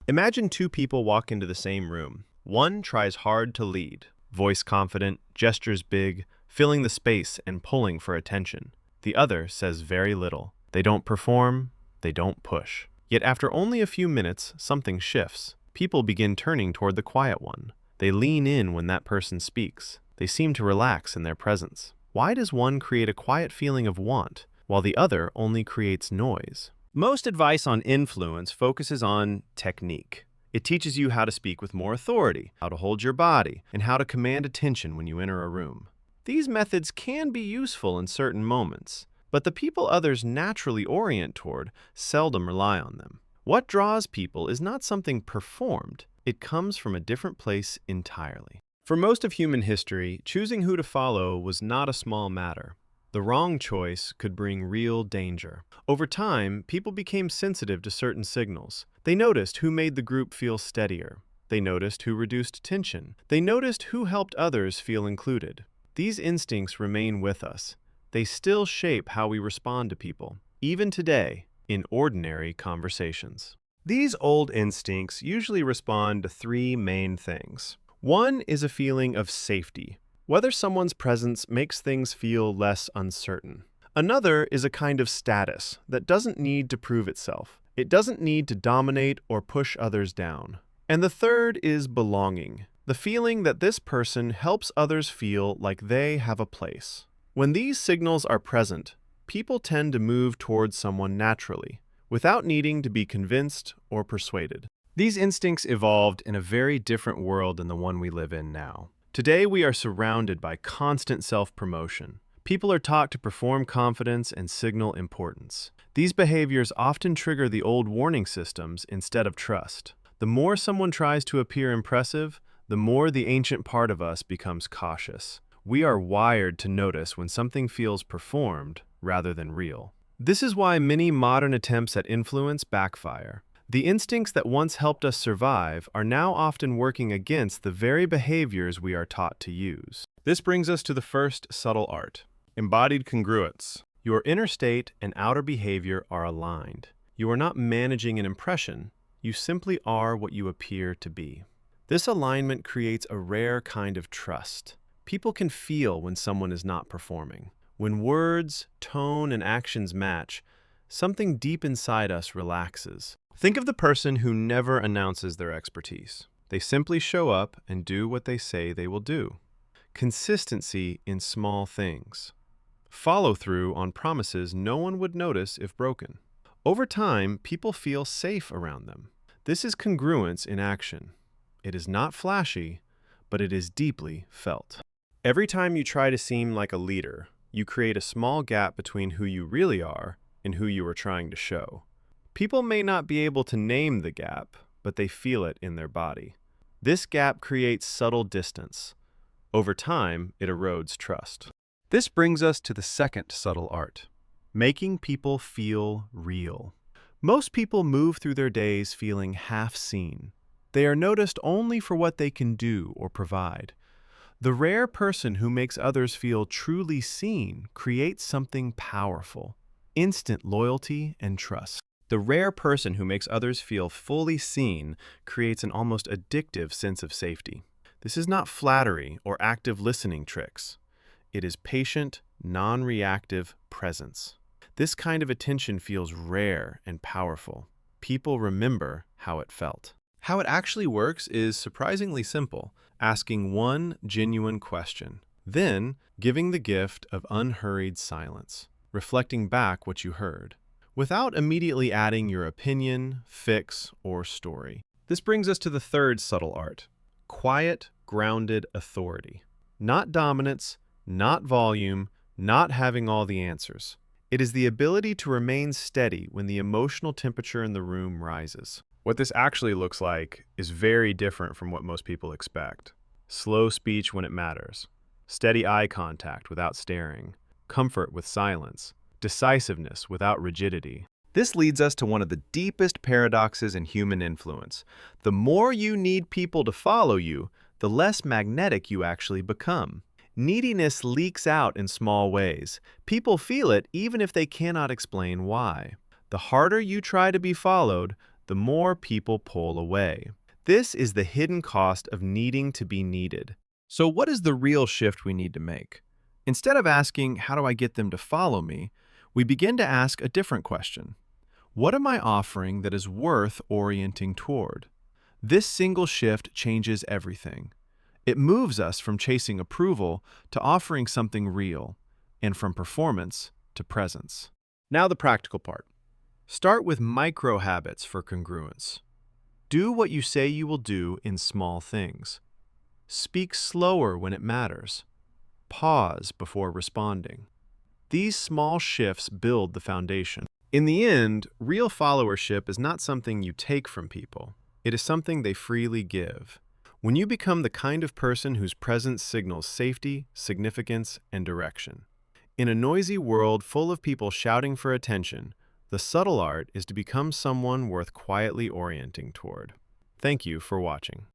Imagine two people walk into the same room. One tries hard to lead, voice confident, gestures big, filling the space and pulling for attention. The other says very little. They don't perform, they don't push. Yet after only a few minutes, something shifts. People begin turning toward the quiet one. They lean in when that person speaks. They seem to relax in their presence. Why does one create a quiet feeling of want, while the other only creates noise? Most advice on influence focuses on technique. It teaches you how to speak with more authority, how to hold your body, and how to command attention when you enter a room. These methods can be useful in certain moments, but the people others naturally orient toward seldom rely on them. What draws people is not something performed. It comes from a different place entirely. For most of human history, choosing who to follow was not a small matter. The wrong choice could bring real danger. Over time, people became sensitive to certain signals. They noticed who made the group feel steadier. They noticed who reduced tension. They noticed who helped others feel included. These instincts remain with us. They still shape how we respond to people, even today, in ordinary conversations. These old instincts usually respond to three main things. One is a feeling of safety, whether someone's presence makes things feel less uncertain. Another is a kind of status that doesn't need to prove itself. It doesn't need to dominate or push others down. And the third is belonging, the feeling that this person helps others feel like they have a place. When these signals are present, people tend to move towards someone naturally, without needing to be convinced or persuaded. These instincts evolved in a very different world than the one we live in now. Today, we are surrounded by constant self-promotion. People are taught to perform confidence and signal importance. These behaviors often trigger the old warning systems instead of trust. The more someone tries to appear impressive, the more the ancient part of us becomes cautious. We are wired to notice when something feels performed rather than real. This is why many modern attempts at influence backfire. The instincts that once helped us survive are now often working against the very behaviors we are taught to use. This brings us to the first subtle art, embodied congruence. Your inner state and outer behavior are aligned. You are not managing an impression, you simply are what you appear to be. This alignment creates a rare kind of trust. People can feel when someone is not performing. When words, tone, and actions match, something deep inside us relaxes. Think of the person who never announces their expertise. They simply show up and do what they say they will do. Consistency in small things. Follow through on promises no one would notice if broken. Over time, people feel safe around them. This is congruence in action. It is not flashy, but it is deeply felt. Every time you try to seem like a leader, you create a small gap between who you really are and who you are trying to show. People may not be able to name the gap, but they feel it in their body. This gap creates subtle distance. Over time, it erodes trust. This brings us to the second subtle art, making people feel real. Most people move through their days feeling half-seen. They are noticed only for what they can do or provide. The rare person who makes others feel truly seen creates something powerful, instant loyalty and trust. The rare person who makes others feel fully seen creates an almost addictive sense of safety. This is not flattery or active listening tricks. It is patient, non-reactive presence. This kind of attention feels rare and powerful. People remember how it felt. How it actually works is surprisingly simple, asking one genuine question, then giving the gift of unhurried silence, reflecting back what you heard, without immediately adding your opinion, fix, or story. This brings us to the third subtle art, quiet, grounded authority. Not dominance, not volume, not having all the answers. It is the ability to remain steady when the emotional temperature in the room rises. What this actually looks like is very different from what most people expect. Slow speech when it matters, steady eye contact without staring, comfort with silence, decisiveness without rigidity. This leads us to one of the deepest paradoxes in human influence. The more you need people to follow you, the less magnetic you actually become. Neediness leaks out in small ways. People feel it even if they cannot explain why. The harder you try to be followed, the more people pull away. This is the hidden cost of needing to be needed. So what is the real shift we need to make? Instead of asking, how do I get them to follow me, we begin to ask a different question. What am I offering that is worth orienting toward? This single shift changes everything. It moves us from chasing approval to offering something real, and from performance to presence. Now the practical part. Start with micro habits for congruence. Do what you say you will do in small things. Speak slower when it matters. Pause before responding. These small shifts build the foundation. In the end, real followership is not something you take from people. It is something they freely give. When you become the kind of person whose presence signals safety, significance, and direction. In a noisy world full of people shouting for attention, the subtle art is to become someone worth quietly orienting toward. Thank you for watching.